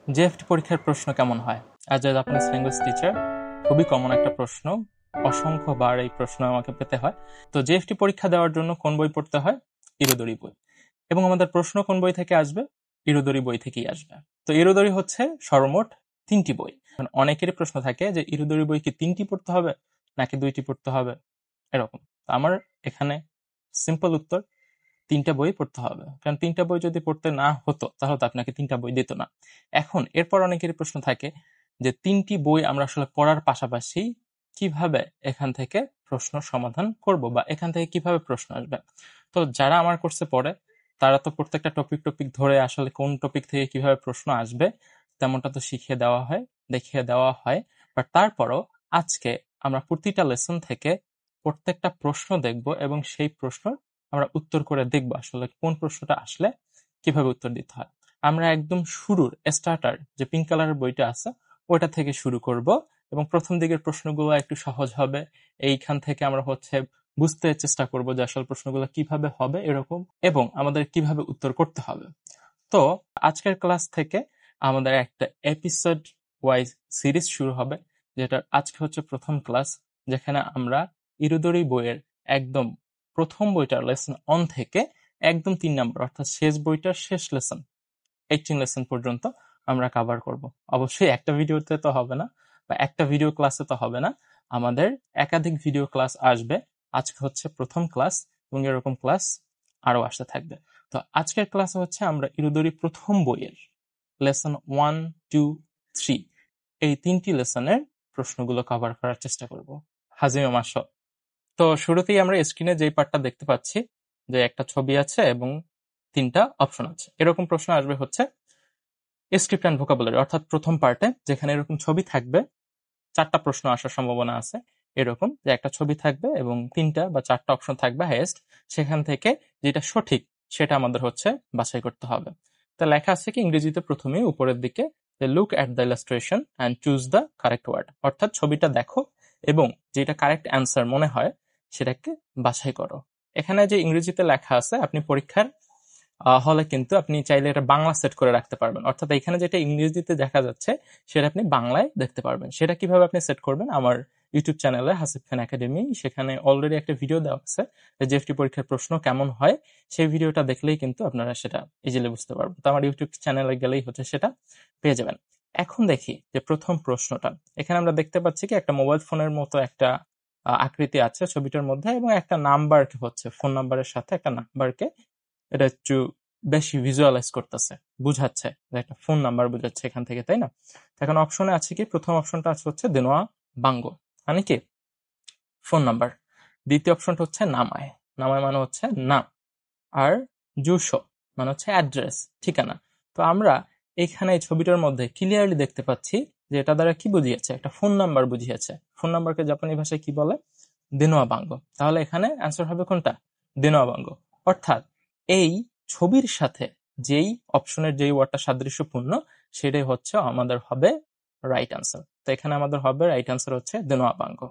JFT পরীক্ষার প্রশ্ন কেমন হয়? As a Japanese language teacher, খুবই কমন একটা প্রশ্ন। অসংখ্যবার এই প্রশ্ন আমাকে পেতে হয়। তো জেএফটি পরীক্ষা দেওয়ার জন্য কোন বই পড়তে হয়? ইরোদরি বই। এবং আমাদের প্রশ্ন কোন বই থেকে আসবে? ইরোদরি বই থেকেই আসবে। তো ইরোদরি হচ্ছে সর্বমোট 3টি বই। অনেকেরই প্রশ্ন থাকে যে ইরোদরি বই কি 3টি পড়তে হবে নাকি 2টি পড়তে হবে, এরকম। তো আমার এখানে সিম্পল উত্তর, 3টা বই পড়তে হবে। কারণ 3টা বই যদি পড়তে না হতো তাহলে তো আপনাকে 3টা বই দিত না। এখন এরপর অনেকেরই প্রশ্ন থাকে যে 3টি বই আমরা আসলে পড়ার পাশাপাশি কিভাবে এখান থেকে প্রশ্ন সমাধান করব বা এখান থেকে কিভাবে প্রশ্ন আসবে। তো যারা আমার কোর্সে পড়ে তারা তো প্রত্যেকটা টপিক ধরে আসলে কোন টপিক থেকে কিভাবে প্রশ্ন আসবে তেমনটা তো শিখিয়ে দেওয়া হয়, দেখিয়ে দেওয়া হয়। বাট তারপরও আজকে আমরা প্রতিটা লেসন থেকে প্রত্যেকটা প্রশ্ন দেখব এবং সেই প্রশ্ন আমরা উত্তর করে দেখবো আসলে কোন প্রশ্নটা আসলে কিভাবে উত্তর দিতে হয়। আমরা একদম শুরুর স্টার্টার যে পিঙ্ক কালারের বইটা আছে ওটা থেকে শুরু করব এবং প্রথম দিকের প্রশ্নগুলো একটু সহজ হবে। এইখান থেকে আমরা বুঝতে চেষ্টা করব যে আসলে প্রশ্নগুলো কিভাবে হবে এরকম, এবং আমাদের কিভাবে উত্তর করতে হবে। তো আজকের ক্লাস থেকে আমাদের একটা এপিসোড ওয়াইজ সিরিজ শুরু হবে, যেটা আজকে হচ্ছে প্রথম ক্লাস, যেখানে আমরা ইরুদরি বইয়ের একদম প্রথম বইটার লেসন 1 থেকে একদম 3 নাম্বার অর্থাৎ শেষ বইটার শেষ লেসন 18 লেসন পর্যন্ত আমরা কভার করব। অবশ্যই একটা ভিডিওতে তো হবে না বা একটা ভিডিও ক্লাসে তো হবে না, আমাদের একাধিক ভিডিও ক্লাস আসবে। আজকে হচ্ছে প্রথম ক্লাস এবং এরকম ক্লাস আরো আসতে থাকবে। তো আজকের ক্লাসে হচ্ছে আমরা ইরুদরি প্রথম বইয়ের লেসন 1, 2, 3 এই 3টি লেসনের প্রশ্নগুলো কভার করার চেষ্টা করব। হাজিমে মাসো। তো শুরুতেই আমরা স্ক্রিনে যেই পার্টটা দেখতে পাচ্ছি যে একটা ছবি আছে এবং 3টা অপশন আছে, এরকম প্রশ্ন আসবে হচ্ছে স্ক্রিপ্ট অ্যান্ড ভোকাবুলারি অর্থাৎ প্রথম পার্টে, যেখানে এরকম ছবি থাকবে। 4টা প্রশ্ন আসার সম্ভাবনা আছে এরকম, যে একটা ছবি থাকবে এবং 3টা বা 4টা অপশন থাকবে হাইয়েস্ট, সেখান থেকে যেটা সঠিক সেটা আমাদের বাছাই করতে হবে। তা লেখা আছে কি ইংরেজিতে প্রথমেই উপরের দিকে, যে look at the illustration and choose the correct word, অর্থাৎ ছবিটা দেখো এবং যেটা কারেক্ট অ্যান্সার মনে হয় সেটাকে বাছাই করো। এখানে যে ইংরেজিতে লেখা আছে আপনি পরীক্ষার হলে কিন্তু আপনি চাইলে এটা বাংলা সেট করে রাখতে পারবেন, অর্থাৎ এখানে যেটা ইংরেজিতে দেখা যাচ্ছে সেটা আপনি বাংলায় দেখতে পারবেন। সেটা কিভাবে আপনি সেট করবেন, আমার ইউটিউব চ্যানেলে হাসিব খান একাডেমি, সেখানে অলরেডি একটা ভিডিও দেওয়া আছে জেএফটি পরীক্ষার প্রশ্ন কেমন হয়, সেই ভিডিওটা দেখলেই কিন্তু আপনারা সেটা ইজিলি বুঝতে পারবেন। তো আমার ইউটিউব চ্যানেলে গেলেই সেটা পেয়ে যাবেন। এখন দেখি যে প্রথম প্রশ্নটা, এখানে আমরা দেখতে পাচ্ছি কি একটা মোবাইল ফোনের মতো একটা আকৃতি আছে ছবিটার মধ্যে এবং একটা নাম্বার ফোন নাম্বারের সাথে একটা নাম্বারকে এটা একটু বেশি ভিজুয়ালাইজ করতেছে, বুঝাচ্ছে যে একটা ফোন নাম্বার বুঝাচ্ছে এখান থেকে, তাই না? এখন অপশনে আছে কি, প্রথম অপশনটা হচ্ছে দেনোয়া বাঙ্গো, মানে কি ফোন নাম্বার। দ্বিতীয় অপশনটা হচ্ছে নামায়, নামায় মানে হচ্ছে নাম। আর জুশো মানে হচ্ছে অ্যাড্রেস, ঠিকানা। তো আমরা এখানে এই ছবিটার মধ্যে ক্লিয়ারলি দেখতে পাচ্ছি যে এটা দ্বারা কি বুঝিয়েছে, একটা ফোন নাম্বার বুঝিয়েছে। ফোন নাম্বারকে জাপানি ভাষায় কি বলে? দেনোয়া বাঙ্গো। তাহলে এখানে অ্যান্সার হবে কোনটা? দেনোয়া বাঙ্গো। অর্থাৎ এই ছবির সাথে যেই অপশনের যেই ওয়ার্ডটা সাদৃশ্যপূর্ণ সেটাই আমাদের হবে রাইট অ্যান্সার। তো এখানে আমাদের হবে রাইট অ্যান্সার হচ্ছে দেনোয়া বাঙ্গো।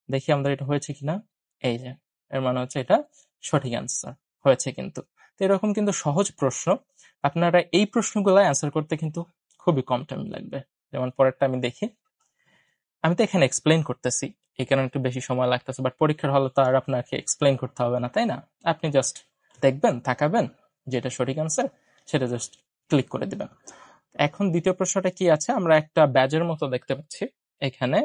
দেখি আমাদের এটা হয়েছে কিনা। এই যে, এর মানে হচ্ছে এটা সঠিক অ্যান্সার হয়েছে কিন্তু। তো এরকম কিন্তু সহজ প্রশ্ন, আপনারা এই প্রশ্নগুলো অ্যান্সার করতে কিন্তু খুবই কম টাইম লাগবে। যেমন পরেরটা আমি দেখি, আমি তো এখানে এক্সপ্লেইন করতেছি এই কারণে একটু বেশি সময় লাগতেছে, বাট পরীক্ষার হলে তো আর আপনাকে এক্সপ্লেইন করতে হবে না, তাই না? আপনি জাস্ট দেখবেন, তাকাবেন, যেটা সঠিক অ্যান্সার সেটা জাস্ট ক্লিক করে দিবেন। এখন দ্বিতীয় প্রশ্নটা কি আছে, আমরা একটা ব্যাজের মতো দেখতে পাচ্ছি এখানে,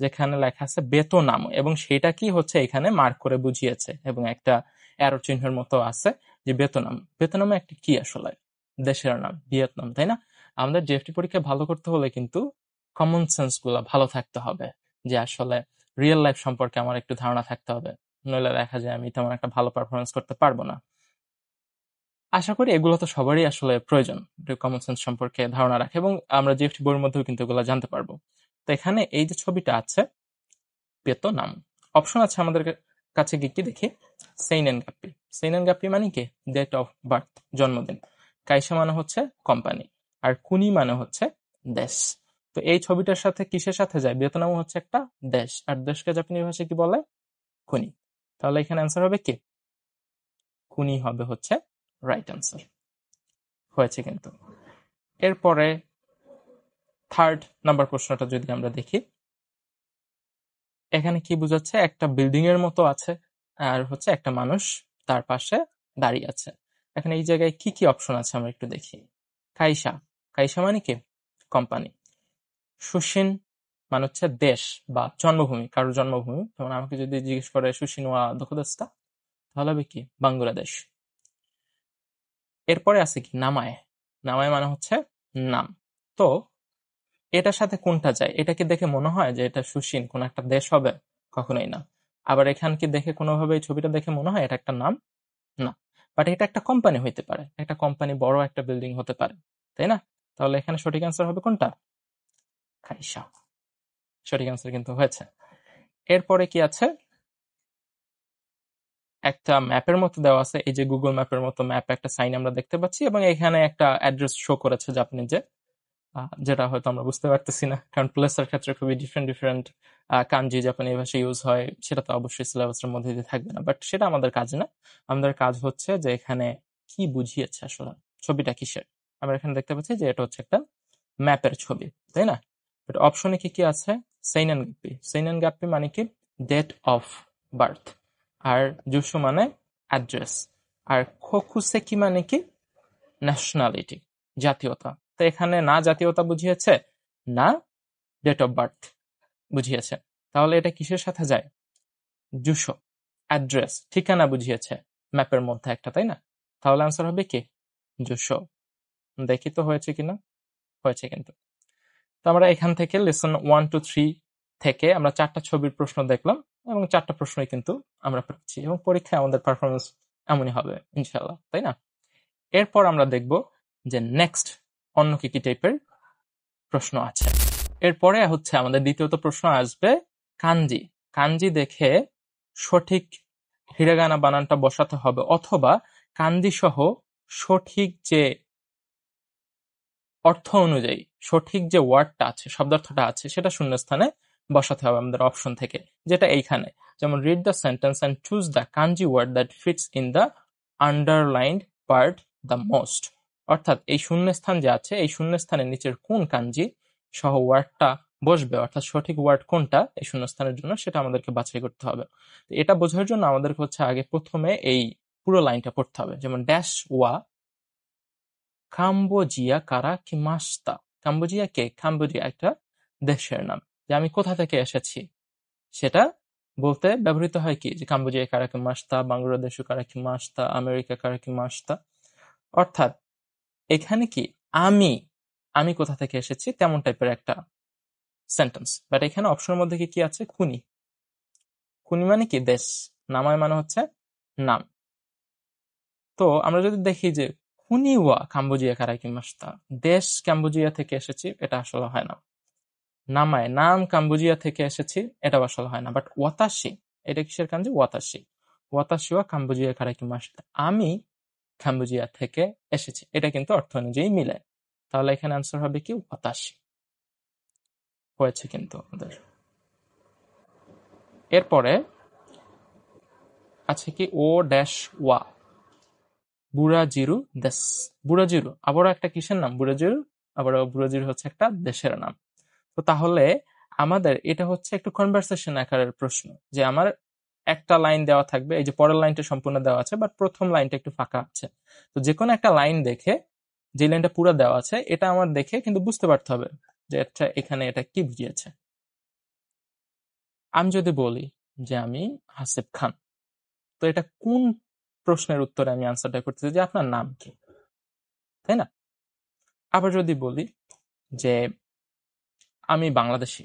যেখানে লেখা আছে বেতনাম, এবং সেটা কি এখানে মার্ক করে বুঝিয়েছে এবং একটা অ্যারো চিহ্নের মতো আছে যে বেতনাম। বেতনামে একটা কি আসলে দেশের নাম, ভিয়েতনাম, তাই না? আমাদের জেএফটি পরীক্ষা ভালো করতে হলে কিন্তু কমন সেন্স গুলা ভালো থাকতে হবে, যে আসলে রিয়েল লাইফ সম্পর্কে আমার একটু ধারণা থাকতে হবে, নইলে দেখা যায় আমি তেমন একটা ভালো পারফরমেন্স করতে পারবো না। আশা করি এগুলো তো সবারই আসলে প্রয়োজন, কমন সেন্স সম্পর্কে ধারণা রাখে, এবং আমরা জিএফটি বইয়ের মধ্যেও কিন্তু এগুলো জানতে পারবো। তো এখানে এই যে ছবিটা আছে বেতনাম, অপশন আছে আমাদের কাছে, কি দেখি, সেইনেন গাপ্পি। সেইনেন গাপ্পি মানে কি ডেট অফ বার্থ, জন্মদিন। কাইসা মানে হচ্ছে কোম্পানি, আর কুনি মানে হচ্ছে দেশ। তো এই ছবিটার সাথে কিসের সাথে যায়? ভিয়েতনাম হচ্ছে একটা দেশ, আর দেশকে জাপানি ভাষায় কি বলে? কুনি। তাহলে এখানে অ্যান্সার হবে কি? কুনি হবে রাইট অ্যান্সার হয়েছে কিন্তু। এরপরে থার্ড নাম্বার প্রশ্নটা যদি আমরা দেখি, এখানে কি বোঝাচ্ছে? একটা বিল্ডিং এর মতো আছে, আর হচ্ছে একটা মানুষ তার পাশে দাঁড়িয়ে আছে। এখানে এই জায়গায় কি কি অপশন আছে আমরা একটু দেখি। কাইসা, কাইসা মানে কি? কোম্পানি। সুশিন মানে হচ্ছে দেশ বা জন্মভূমি, কারোর জন্মভূমি। যেমন আমাকে যদি জিজ্ঞেস করে সুশিন ওয়া দোকোদেস্তা, তাহলে হবে কি? বাংলাদেশ। এরপরে আছে কি? নামায়। নামায় মানে হচ্ছে নাম। তো এটার সাথে কোনটা যায়? এটাকে দেখে মনে হয় যে এটা সুশিন কোন একটা দেশ হবে? কখনোই না। আবার এখানকে দেখে কোনোভাবে এই ছবিটা দেখে মনে হয় এটা একটা নাম? না। বাট এটা একটা কোম্পানি হইতে পারে, একটা কোম্পানি, বড় একটা বিল্ডিং হতে পারে, তাই না? তাহলে এখানে সঠিক অ্যান্সার হবে কোনটা? খাইসা। সঠিক অ্যান্সার কিন্তু হয়েছে। এরপরে কি আছে? একটা ম্যাপের মতো দেওয়া আছে, এই যে গুগল ম্যাপের মতো ম্যাপ, একটা সাইন আমরা দেখতে পাচ্ছি, এবং এখানে একটা অ্যাড্রেস শো করেছে জাপানিজে, যেটা হয়তো আমরা বুঝতে পারতেছি না, কারণ প্লেসের ক্ষেত্রে খুবই ডিফারেন্ট ডিফারেন্ট কাঞ্জি জাপানি ভাষা ইউজ হয়, সেটা তো অবশ্যই সিলেবাসের মধ্যে দিয়ে থাকবে না, বাট সেটা আমাদের কাজ না। আমাদের কাজ হচ্ছে যে এখানে কি বুঝিয়েছে আসলে, ছবিটা কিসের। আমরা এখানে দেখতে পাচ্ছি যে এটা হচ্ছে একটা ম্যাপের ছবি, তাই না? বাট অপশনে কি কি আছে? সেইনান গাপ্পি। সেইনান গাপ্পি মানে কি? Date of birth. আর জুসু মানে অ্যাড্রেস। আর খোকুসেকি মানে কি? ন্যাশনালিটি, জাতীয়তা। তো এখানে না জাতীয়তা বুঝিয়েছে, না ডেট অফ বার্থ বুঝিয়েছে। তাহলে এটা কিসের সাথে যায়? জুসো, অ্যাড্রেস, ঠিকানা বুঝিয়েছে ম্যাপের মধ্যে একটা, তাই না? তাহলে আনসার হবে কি? জুসো। দেখি তো হয়েছে কিনা। হয়েছে কিন্তু। তো আমরা এখান থেকে লেসন 1 to 3 থেকে আমরা 4টা ছবির প্রশ্ন দেখলাম, এবং 4টা প্রশ্নই কিন্তু আমরা পাচ্ছি, এবং পরীক্ষায় আমাদের পারফরমেন্স এমনই হবে ইনশাল্লাহ, তাই না? এরপর আমরা দেখব যে নেক্সট অন্য কি কি টাইপের প্রশ্ন আছে। এরপরে হচ্ছে আমাদের দ্বিতীয়ত প্রশ্ন আসবে কাঞ্জি। কাঞ্জি দেখে সঠিক হিরাগানা বানানটা বসাতে হবে, অথবা কাঞ্জি সহ সঠিক যে অর্থ অনুযায়ী সঠিক যে ওয়ার্ডটা আছে, শব্দার্থটা আছে, সেটা শূন্যস্থানে বসাতে হবে আমাদের অপশন থেকে, যেটা এইখানে। যেমন read the sentence and choose the kanji word that fits in the underlined part the most. অর্থাৎ এই শূন্যস্থান যে আছে, এই শূন্যস্থানের নিচের কোন কাঞ্জি সহ ওয়ার্ডটা বসবে, অর্থাৎ সঠিক ওয়ার্ড কোনটা এই শূন্যস্থানের জন্য, সেটা আমাদেরকে বাছাই করতে হবে। তো এটা বোঝার জন্য আমাদেরকে হচ্ছে আগে প্রথমে এই পুরো লাইনটা পড়তে হবে। যেমন ড্যাশ ওয়া কাম্বোজিয়া কারা কিমাস্তা। কাম্বোজিয়া কে? কাম্বোজিয়া একটা দেশের নাম। যে আমি কোথা থেকে এসেছি সেটা বলতে ব্যবহৃত হয় কি? যে কাম্বোজিয়া কারা কিমাস্তা, বাংলাদেশ কারা কিমাস্তা, আমেরিকা কারা কিমাস্তা। অর্থাৎ এখানে কি আমি আমি কোথা থেকে এসেছি তেমন টাইপের একটা সেন্টেন্স। বাট এখানে অপশনের মধ্যে কি কি আছে? কুনি। কুনি মানে কি? দেশ। নামায় মানে হচ্ছে নাম। তো আমরা যদি দেখি যে কুনিওয়া কাম্বোজিয়া কারাই কিমাস্তা, দেশ কাম্বোজিয়া থেকে এসেছি, এটা আসলে হয় না। নামায় নাম কাম্বোজিয়া থেকে এসেছি, এটা আসলে হয় না। বাট ওয়াতাশি, এটা কিসের কাঞ্জি? ওয়াতাশি। ওয়াতাশিওয়া কাম্বোজিয়া কারাই কিমাস্তা, আমি কাম্বোজিয়া থেকে এসেছি, এটা কিন্তু অর্থ অনুযায়ী মিলে। তাহলে এখানে আনসার হবে কি? ওয়াতাশি। হয়েছে কিন্তু আমাদের। এরপরে আছে কি? ও ড্যাশ ওয়া বুরাজিরু দেশ। বুরাজিরু আবারও একটা কিসের নাম? বুরাজিরু। আবারও বুরাজিরু হচ্ছে একটা দেশের নাম। তো তাহলে আমাদের এটা হচ্ছে একটু কনভারসেশন আকারের প্রশ্ন, যে আমার একটা লাইন দেওয়া থাকবে, এই যে পরের লাইনটা সম্পূর্ণ দেওয়া আছে, বাট প্রথম লাইনটা একটু ফাঁকা আছে। তো যে কোনো একটা লাইন দেখে, যে লাইনটা পুরো দেওয়া আছে, এটা আমার দেখে কিন্তু বুঝতে পারতে হবে যে এটা এখানে এটা কি বুঝিয়েছে। আমি যদি বলি যে আমি হাসিব খান, তো এটা কোন প্রশ্নের উত্তরে আমি আনসারটা করতেছি? যে আপনার নাম কি, তাই না? আবার যদি বলি যে আমি বাংলাদেশি,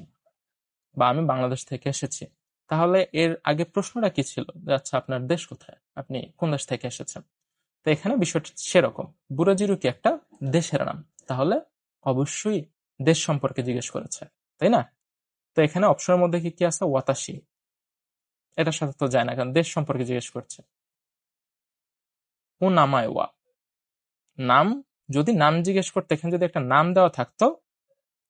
বা আমি বাংলাদেশ থেকে এসেছি, তাহলে এর আগে প্রশ্নটা কি ছিল? যে আচ্ছা আপনার দেশ কোথায়, আপনি কোন দেশ থেকে এসেছেন। তো এখানে বিষয়টা সেরকম, বুরাজিরু কি একটা দেশের নাম, তাহলে অবশ্যই দেশ সম্পর্কে জিজ্ঞেস করেছে, তাই না? তো এখানে অপশনের মধ্যে কি কি আছে? ওয়াতাশি, এটার সাথে তো যায় না, কারণ দেশ সম্পর্কে জিজ্ঞেস করছে। ও নামায় ওয়া, নাম, যদি নাম জিজ্ঞেস করতে এখানে যদি একটা নাম দেওয়া থাকতো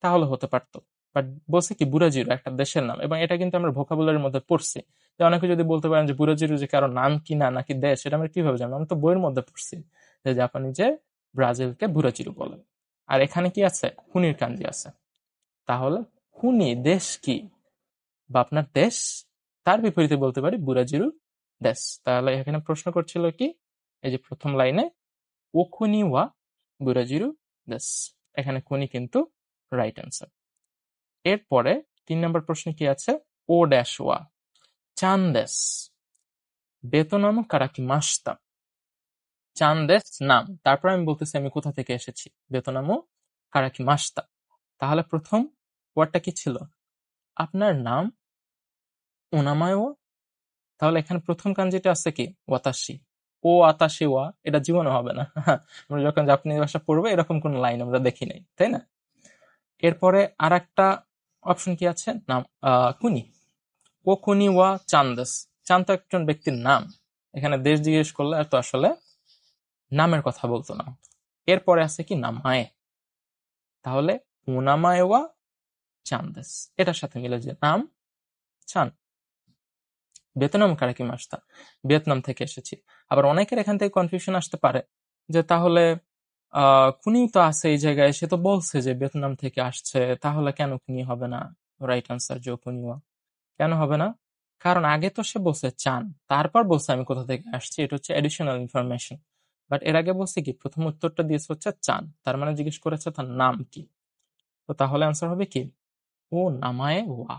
তাহলে হতে পারতো। বাট বলছে কি? বুরাজিরু একটা দেশের নাম, এবং এটা কিন্তু আমরা ভোকাবুলারির মধ্যে পড়ছি। যে অনেকে যদি বলতে পারেন যে বুরাজিরু যে কারো নাম কি না নাকি দেশ, এটা আমরা কিভাবে জানবো? আমরা তো বইয়ের মধ্যে পড়ছি যে জাপানি যে ব্রাজিলকে বুরাজিরু বলে। আর এখানে কি আছে? কুনির কাঞ্জি আছে। তাহলে কুনি দেশ কি, বা আপনার দেশ, তার বিপরীতে বলতে পারি বুরাজিরু দেশ। তাহলে এখানে প্রশ্ন করছিল কি, এই যে প্রথম লাইনে ওকুনি ওয়া বুরাজিরু দেশ, এখানে কুনি কিন্তু রাইট অ্যান্সার। এরপরে 3 নম্বর প্রশ্নে কি আছে, ও ড্যাশ ওয়া চান দেশ বেতনাম কারাকি মাসতা। চান দেশ নাম, তারপর আমি বলতেছি আমি কোথা থেকে এসেছি, বেতনামও কারাকি মাসতা। তাহলে প্রথম ওয়ার্ডটা কি ছিল, আপনার নাম, ওনামায় ও। তাহলে এখানে প্রথম কাঞ্জিটা আছে কি ওয়াতাশি, ও আতাশি ওয়া, এটা জীবনে হবে না। আমরা যখন জাপানি ভাষা পড়বো এরকম কোন লাইন আমরা দেখি নাই, তাই না? এরপরে আর একটা অপশন কি আছে, নাম কুনি, ও কুনি ওয়া চান্দাস। চান তো একজন ব্যক্তির নাম, এখানে দেশ জিজ্ঞেস করলে আর তো আসলে নামের কথা বলতো না। এরপরে আছে কি নামায়, তাহলে উনামায় ওয়া চান্দাস, এটার সাথে মিলে যে নাম চান। ভিয়েতনাম কারাকি মাসতা, ভিয়েতনাম থেকে এসেছি। আবার অনেকের এখান থেকে কনফিউশন আসতে পারে যে তাহলে কুনি তো আছে এই জায়গায়, সে তো বলছে যে ভিয়েতনাম থেকে আসছে, তাহলে কেন কুনি হবে না? রাইট আনসার যে কুনিওয়া। কেন হবে না? কারণ আগে তো সে বলছে চান, তারপর বলছে আমি কোথা থেকে আসছি, এটা হচ্ছে এডিশনাল ইনফরমেশন। বাট এর আগে বলছে কি, প্রথম উত্তরটা দিয়েছে হচ্ছে চান, তার মানে জিজ্ঞেস করেছে তার নাম কি। তো তাহলে আনসার হবে কি, ও নামায় ওয়া।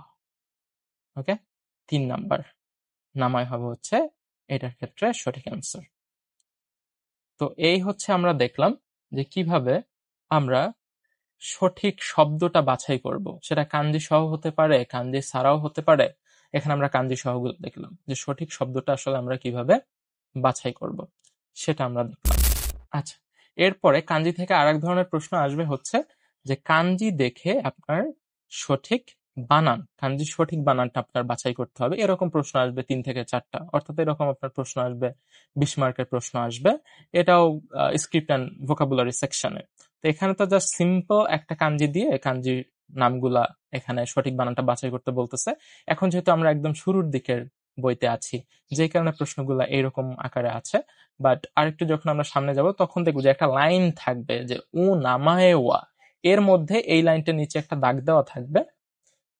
ওকে, 3 নাম্বার নামায় হবে হচ্ছে এটার ক্ষেত্রে সঠিক অ্যান্সার। তো এই হচ্ছে আমরা দেখলাম যে কিভাবে আমরা সঠিক শব্দটা বাছাই করব, সেটা কাঞ্জি সহ হতে পারে, কাঞ্জি ছাড়াও হতে পারে। এখানে আমরা কাঞ্জি সহগুলো দেখলাম যে সঠিক শব্দটা আসলে আমরা কিভাবে বাছাই করব, সেটা আমরা দেখলাম। আচ্ছা, এরপরে কাঞ্জি থেকে আরেক ধরনের প্রশ্ন আসবে হচ্ছে যে কাঞ্জি দেখে আপনার সঠিক বানান, কাঞ্জি সঠিক বানানটা আপনার বাছাই করতে হবে, এরকম প্রশ্ন আসবে 3 থেকে 4টা, অর্থাৎ এরকম আপনার প্রশ্ন আসবে 20 মার্কের প্রশ্ন আসবে। এটাও স্ক্রিপ্ট অ্যান্ড ভোকাবুলারি সেকশনে। তো এখানে তো জাস্ট সিম্পল একটা কাঞ্জি দিয়ে কাঞ্জির নামগুলা এখানে সঠিক বানানটা বাছাই করতে বলতেছে। এখন যেহেতু আমরা একদম শুরুর দিকের বইতে আছি, যে কারণে প্রশ্নগুলা এইরকম আকারে আছে। বাট আরেকটু যখন আমরা সামনে যাব তখন দেখবো যে একটা লাইন থাকবে যে উ নামায়ে ওয়া, এর মধ্যে এই লাইনটার নিচে একটা দাগ দেওয়া থাকবে,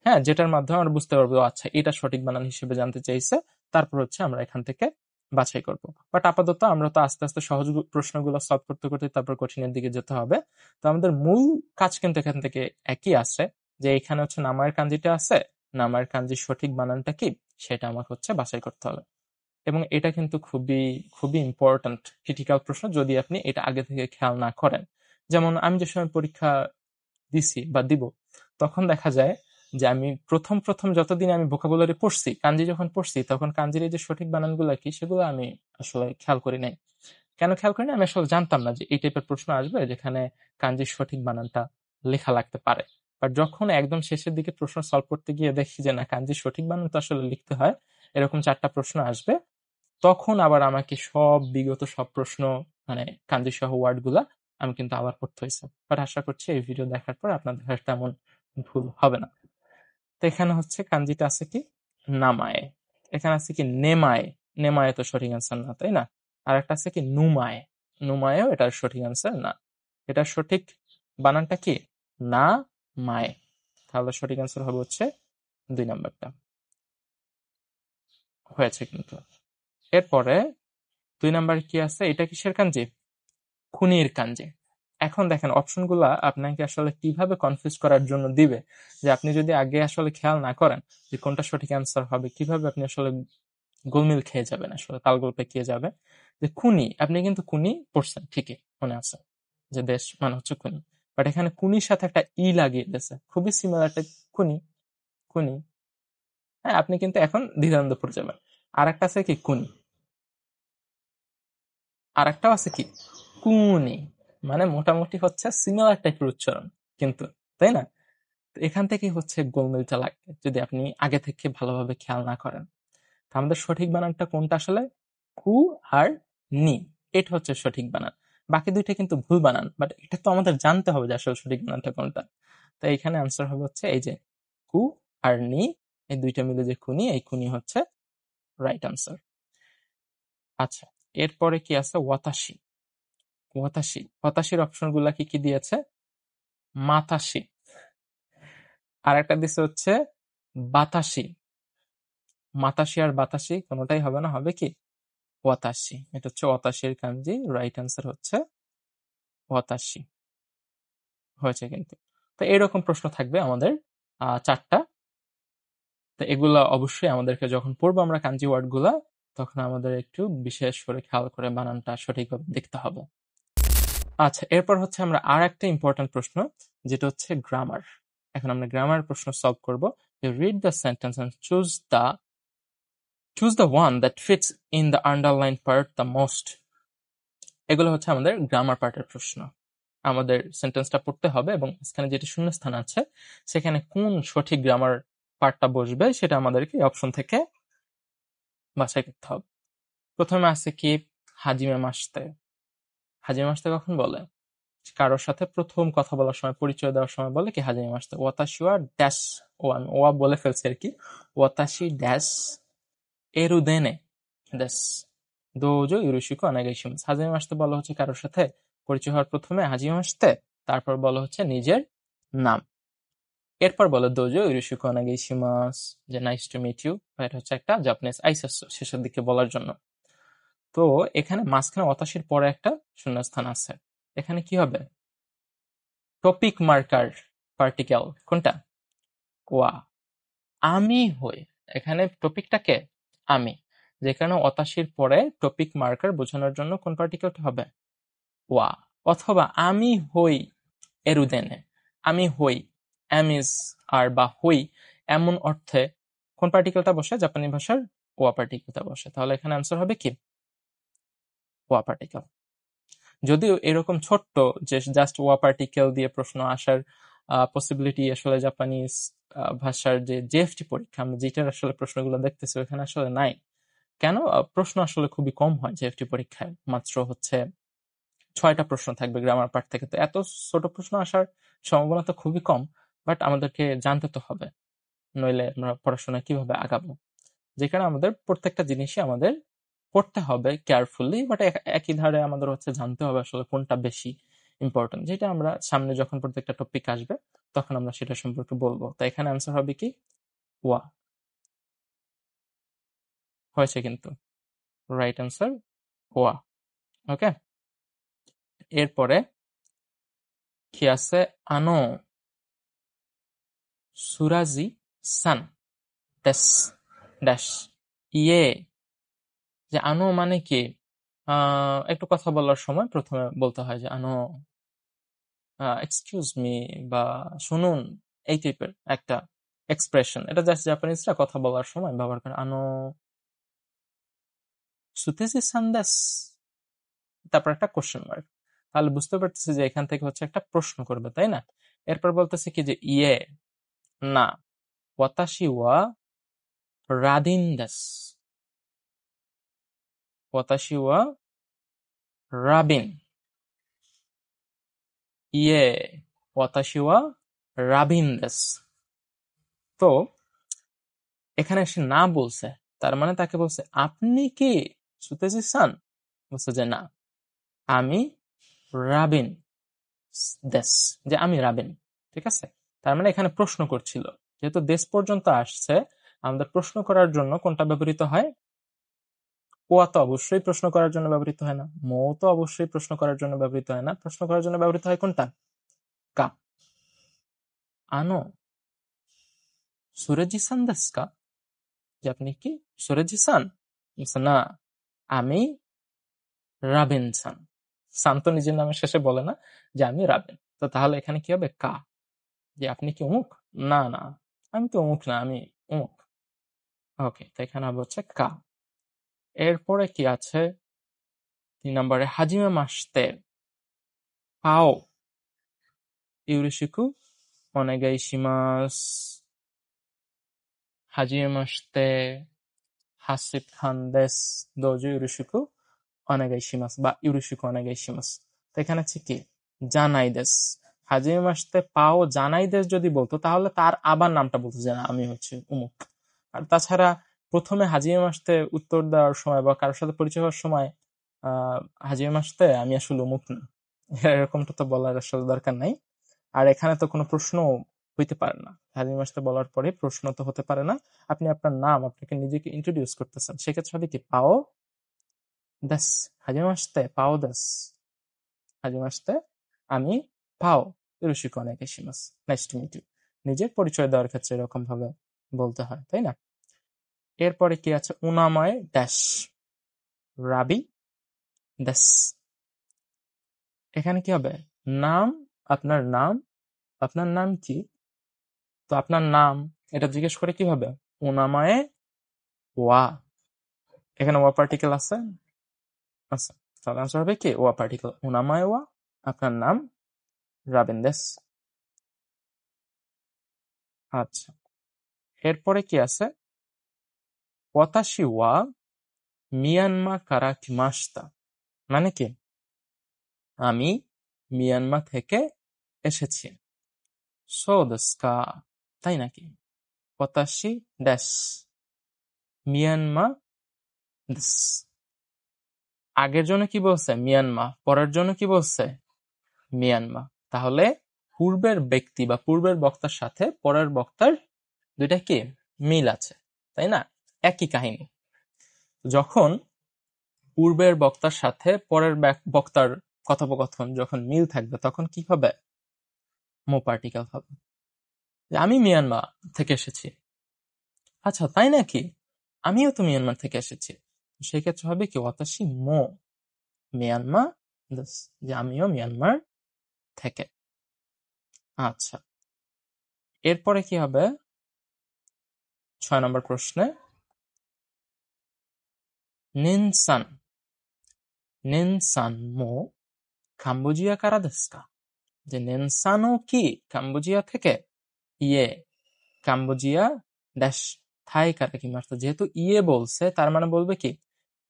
হ্যাঁ, যেটার মাধ্যমে আমরা বুঝতে পারবো আচ্ছা এটা সঠিক বানান হিসেবে জানতে চাইছে। তারপর হচ্ছে আমরা এখান থেকে বাছাই করব। বাট আপাতত আমরা তো আস্তে আস্তে সহজ প্রশ্নগুলো সলভ করতে করতে তারপর কঠিনের দিকে যেতে হবে। তো আমাদের মূল কাজ কিন্তু এখান থেকে একই আছে, যে এখানে হচ্ছে নামায়ের কাঞ্জিটা আছে, নামায়ের কাঞ্জির সঠিক বানানটা কি সেটা আমাকে হচ্ছে বাছাই করতে হবে। এবং এটা কিন্তু খুবই খুবই ইম্পর্ট্যান্ট ক্রিটিক্যাল প্রশ্ন যদি আপনি এটা আগে থেকে খেয়াল না করেন। যেমন আমি যে সময় পরীক্ষা দিছি বা দিব, তখন দেখা যায় যে আমি প্রথম প্রথম যতদিন আমি ভোকাবুলারি পড়ছি, কাঞ্জি যখন পড়ছি, তখন কাঞ্জির এই যে সঠিক বানানগুলো কি সেগুলো আমি আসলে খেয়াল করি নাই। কেন খেয়াল করি না? আমি আসলে জানতাম না যে এই টাইপের প্রশ্ন আসবে যেখানে কাঞ্জির সঠিক বানানটা লেখা লাগতে পারে। বাট যখন একদম শেষের দিকে প্রশ্ন সলভ করতে গিয়ে দেখি যে না, কাঞ্জির সঠিক বানান তো আসলে লিখতে হয়, এরকম 4টা প্রশ্ন আসবে, তখন আবার আমাকে সব বিগত সব প্রশ্ন, মানে কাঞ্জি সহ ওয়ার্ড গুলা আমি কিন্তু আবার পড়তে হয়েছে। বাট আশা করছি এই ভিডিও দেখার পর আপনাদের আর তেমন ভুল হবে না। তো এখানে হচ্ছে কাঞ্জিটা আছে কি নামায়, এখানে আছে কি নেমায়, নেমায় তো সঠিক অ্যান্সার না, তাই না? আর একটা আছে কি নুমায়, নুমায়ও এটার সঠিক অ্যান্সার না। এটার সঠিক বানানটা কি না মায়। তাহলে সঠিক অ্যান্সার হবে হচ্ছে 2 নাম্বারটা। হয়েছে কিন্তু। এরপরে 2 নাম্বার কি আছে, এটা কিসের কাঞ্জি? খুনির কাঞ্জি। এখন দেখেন অপশনগুলা আপনাকে আসলে কিভাবে কনফিউজ করার জন্য দিবে, যে আপনি যদি আগে আসলে খেয়াল না করেন যে কোনটা সঠিক অ্যান্সার হবে, কিভাবে আপনি আসলে গোলমিল খেয়ে যাবেন, আসলে তালগোল পেকিয়ে যাবে। যে খুনি, আপনি কিন্তু খুনি পড়ছেন ঠিকই, মনে আছে যে দেশ মানে হচ্ছে খুনি, বাট এখানে খুনির সাথে একটা ই লাগিয়ে দিয়েছে, খুবই সিমিলার টাইপ, খুনি খুনি। হ্যাঁ, আপনি কিন্তু এখন দ্বিধাদ্বন্দ্বে পড়ে যাবেন। আর একটা আছে কি কুনি, আর একটাও আছে কি কুনি, মানে মোটামুটি হচ্ছে সিমিলার টাইপের উচ্চারণ কিন্তু, তাই না? তো এখান থেকে হচ্ছে গোলমেলটা লাগবে যদি আপনি আগে থেকে ভালোভাবে খেয়াল না করেন। তো আমাদের সঠিক বানানটা কোনটা আসলে? কু আর নি, এটা হচ্ছে সঠিক বানান। বাকি দুইটা কিন্তু ভুল বানান, বাট এটা তো আমাদের জানতে হবে যে আসলে সঠিক বানানটা কোনটা। তো এখানে আনসার হবে হচ্ছে এই যে কু আর নি, এই দুইটা মিলে যে খুনি, এই খুনি হচ্ছে রাইট আনসার। আচ্ছা, এরপরে কি আছে? ওয়াতাশি। ওয়াতাশি, ওয়াতাশির অপশন গুলা কি কি দিয়েছে? মাতাশি, আর একটা দিছে হচ্ছে বাতাসি। মাতাসি আর বাতাসি কোনোটাই হবে না, হবে কি ওয়াতাসি। এটা হচ্ছে ওয়াতাসির কাঞ্জি, রাইট অ্যান্সার হচ্ছে ওয়াতাসি। হয়েছে কিন্তু। তো এরকম প্রশ্ন থাকবে আমাদের 4টা। তো এগুলা অবশ্যই আমাদেরকে যখন পড়বো আমরা কাঞ্জি ওয়ার্ড গুলা, তখন আমাদের একটু বিশেষ করে খেয়াল করে বানানটা সঠিকভাবে দেখতে হবে। আচ্ছা, এরপর হচ্ছে আমরা আর একটা ইম্পর্টেন্ট প্রশ্ন, যেটা হচ্ছে গ্রামার। এখন আমরা গ্রামার প্রশ্ন সলভ করব। You read the sentence and choose the one that fits in the underlined part the most. এগুলো হচ্ছে আমাদের গ্রামার পার্টের প্রশ্ন। আমাদের সেন্টেন্সটা পড়তে হবে এবং এখানে যেটি শূন্যস্থান আছে সেখানে কোন সঠিক গ্রামার পার্টটা বসবে সেটা আমাদেরকে অপশন থেকে বাছাই করতে হবে। প্রথমে আছে কি হাজিমে মাসতে। হাজিমে মাসতে কখন বলে? কারোর সাথে প্রথম কথা বলার সময়, পরিচয় দেওয়ার সময় বলে কি হাজিমে মাসতে। ওয়াতাশি ওয়া ড্যাশ, ওয়া বলে ফেলছে আর কি। ওয়াতাশি ড্যাশ এরুদেনে ড্যাশ দোজো ইউরুশিকো অনাগাইশিমাস। হাজিমে মাসতে বলা হচ্ছে কারোর সাথে পরিচয় হওয়ার প্রথমে হাজিমে মাসতে, তারপর বলা হচ্ছে নিজের নাম, এরপর বলে দোজো ইউরুশিকো অনাগাইশিমাস, যে নাইস টু মিট ইউ। এটা হচ্ছে একটা জাপানিজ আইসাসো শেষের দিকে বলার জন্য। তো এখানে মাঝখানে ওয়াতাশির পরে একটা শূন্যস্থান আছে। এখানে কি হবে? টপিক মার্কার পার্টিকেল কোনটা? ওয়া। আমি হই, এখানে টপিকটাকে আমি, যেখানে ওয়াতাশির পরে টপিক মার্কার বোঝানোর জন্য কোন পার্টিকেলটা হবে? ওয়া। অথবা আমি হই এরুদেনে, আমি হই অ্যামিজ আর বা হই এমন অর্থে কোন পার্টিকেলটা বসে? জাপানি ভাষার ওয়া পার্টিকেলটা বসে। তাহলে এখানে আনসার হবে কি ওয়া পার্টিকেল। যদিও এরকম ছোট্ট যে জাস্ট ওয়া পার্টিকেল দিয়ে প্রশ্ন আসার পসিবিলিটি আসলে জাপানিজ ভাষার যে জেএফটি পরীক্ষা, আমরা যেটার আসলে প্রশ্নগুলো দেখতেছি ওখানে আসলে নাই। কেন? প্রশ্ন আসলে খুবই কম হয় জেএফটি পরীক্ষায়, মাত্র হচ্ছে 6টা প্রশ্ন থাকবে গ্রামার পার্ট থেকে। তো এত ছোট প্রশ্ন আসার সম্ভাবনা তো খুবই কম, বাট আমাদেরকে জানতে তো হবে, নইলে আমরা পড়াশোনা কিভাবে আগাবো। যেখানে আমাদের প্রত্যেকটা জিনিসই আমাদের পড়তে হবে কেয়ারফুলি, বাট একই ধারে আমাদের হচ্ছে জানতে হবে আসলে কোনটা বেশি ইম্পর্টেন্ট, যেটা আমরা সামনে যখন প্রত্যেকটা টপিক আসবে তখন আমরা সেটা সম্পর্কে বলবো। তো এখানে আনসার হবে কি ওয়া। হয়েছে কিন্তু, রাইট আনসার ওয়া। ওকে, এরপরে কি আছে? আনো সুরাজি সান ড্যাশ ড্যাশ ইয়ে। যে আনো মানে কি? একটু কথা বলার সময় প্রথমে বলতে হয় যে আনো এক্সকিউজ মি বা শুনুন, এই টাইপের একটা এক্সপ্রেশন। এটা জাস্ট জাপানিজরা কথা বলার সময় ব্যবহার করে। আনো সুতেজি সান্দাস, তারপর একটা কোশ্চেন মার্ক। তাহলে বুঝতে পারতেছি যে এখান থেকে হচ্ছে একটা প্রশ্ন করবে, তাই না? এরপর বলতেছে কি যে ইয়ে না, ওয়াতাশি ওয়া রাদিন দেস, ওয়াতাশি ওয়া রাবিন, ইয়ে ওয়াতাশি ওয়া রাবিন দেস। তো এখানে সে না বলছে, তার মানে তাকে বলছে আপনি কি সুতেজি সান? বলছে যে না, আমি রাবিন দেশ, যে আমি রাবিন। ঠিক আছে, তার মানে এখানে প্রশ্ন করছিল। যেহেতু দেশ পর্যন্ত আসছে, আমাদের প্রশ্ন করার জন্য কোনটা ব্যবহৃত হয়? ওয়া তো অবশ্যই প্রশ্ন করার জন্য ব্যবহৃত হয় না, মো তো অবশ্যই প্রশ্ন করার জন্য ব্যবহৃত হয় না, প্রশ্ন করার জন্য ব্যবহৃত হয় কোনটা? কা। আনো সুরেজি সান দেশ কা, যে আপনি কি সুরেজি সান? না, আমি রাবিন সান। সান তো নিজের নামের শেষে বলে না যে আমি রাবিন। তো তাহলে এখানে কি হবে? কা। যে আপনি কি অমুক? না না, আমি তো অমুক না, আমি অমুক। ওকে, তো এখানে হবে হচ্ছে কা। এরপরে কি আছে 3 নম্বরে? হাজিমে মাসতে পাও ইউরিশিকু ওনেগাইশিমাস। হাজিমে মাসতে হাসিব খান দেস দোজো ইউরিশিকু ওনেগাইশিমাস বা ইউরিশিকু ওনেগাইশিমাস। তো এখানে আছে কি জানাই দেস। হাজিমে মাসতে পাও জানাই দেস যদি বলতো তাহলে তার আবার নামটা বলতো যে না আমি হচ্ছে অমুক। আর তাছাড়া প্রথমে হাজিমে মাসতে উত্তর দেওয়ার সময় বা কারোর সাথে পরিচয় হওয়ার সময় হাজিমে মাসতে আমি আসলে অমুক না, এরকমটা তো বলার আসলে দরকার নাই। আর এখানে তো কোনো প্রশ্ন হইতে পারে না। হাজিমাস্তে বলার পরে প্রশ্ন তো হতে পারে না। আপনি আপনার নাম, আপনাকে নিজেকে ইন্ট্রোডিউস করতেছেন, সেক্ষেত্রে হবে কি পাও দেস। হাজিমাস্তে পাও দেস। হাজিমাস্তে আমি পাও ইরোশিকো ওনেগাইশিমাস। Nice to meet you. নিজের পরিচয় দেওয়ার ক্ষেত্রে এরকম ভাবে বলতে হয়, তাই না? এরপরে কি আছে? উনাময় ড্যাশ রাবি দেস। এখানে কি হবে? নাম, আপনার নাম, আপনার নাম কি? তো আপনার নাম এটা জিজ্ঞেস করে কি হবে? উনামায়ে ওয়া। এখানে ওয়া পার্টিকেল আছে? আচ্ছা, তাহলে আনসার হবে কি ওয়া পার্টিকেল। উনামায়ে ওয়া, আপনার নাম রাবেন দেস। আচ্ছা, এরপরে কি আছে? ওয়াতাশি ওয়া মিয়ানমা কারা কিমাশতা। মানে কি? আমি মিয়ানমা থেকে এসেছি। সো দেস কা, তাই নাকি? ওয়াতাশি ড্যাশ মিয়ানমা দেস। আগের জন্য কি বলছে? মিয়ানমা। পরের জন্য কি বলছে? মিয়ানমা। তাহলে পূর্বের ব্যক্তি বা পূর্বের বক্তার সাথে পরের বক্তার দুইটা কি মিল আছে, তাই না? একই কাহিনী। যখন পূর্বের বক্তার সাথে পরের বক্তার কথোপকথন যখন মিল থাকবে, তখন কি হবে? মো পার্টিকেল হবে। যে আমি মিয়ানমা থেকে এসেছি। আচ্ছা, তাই নাকি? আমিও তো মিয়ানমার থেকে এসেছি। সেই ক্ষেত্রে হবে কি ওয়াতাশি মো মিয়ানমা দেস, যে আমিও মিয়ানমার থেকে। আচ্ছা, এরপরে কি হবে? 6 নম্বর প্রশ্নে নিনসান নিনসান মো কাম্বোজিয়া কারা দেসু কা। যে নেনসানও কি কাম্বোজিয়া থেকে? ইয়ে কাম্বোজিয়া ড্যাশ থাই কারা কি মারতো। যেহেতু ইয়ে বলছে, তার মানে বলবে কি